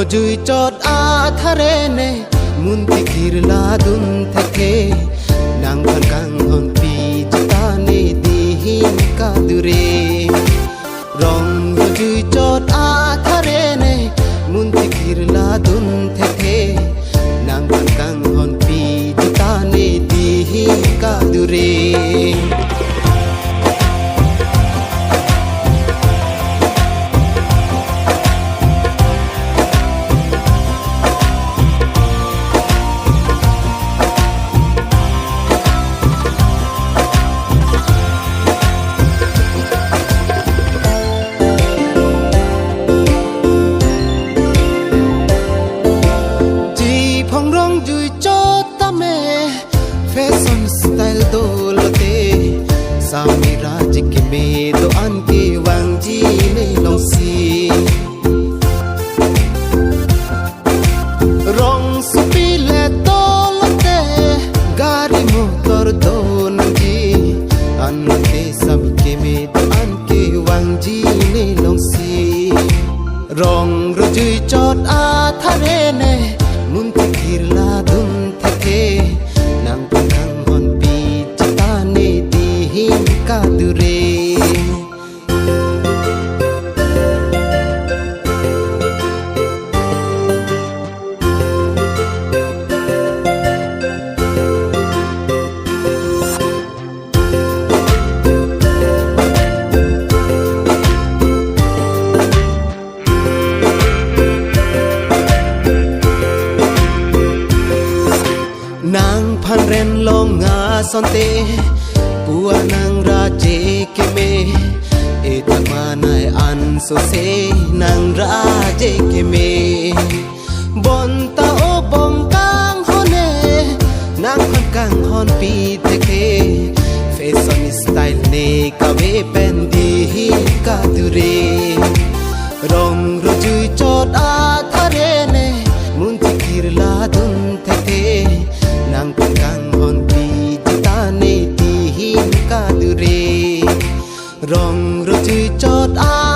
rojui chot a thare ne mun ti kirla dun thake nang phan kang hon pi jita ne di hin ka dure rong rojui chot a thare ne mun ti kirla dun thake nang phan kang hon pi jita ne di hin ka dure fashion style dolote sami raj ke me do an ke wang ji ne long si rong supi le dolote gari motor do nang ji an te sami ke me do an ke wang ji ne long si rong rojui chot a thare ne mun ti kirla dun thake nang pangkang hon pi jita ne di hin ka dure nang phan ren long nga son te bua nang ra je ke me e tama nai an so se nang ra je ke me bon ta o bong kang hone nang phan kang hon pi te ke fashion style ne ka ve pen di ka dure rong rojui chot a thare ne mun ti kirla dun te nang pangkang hon pi jita ne di hin ka dure rong rojui chot a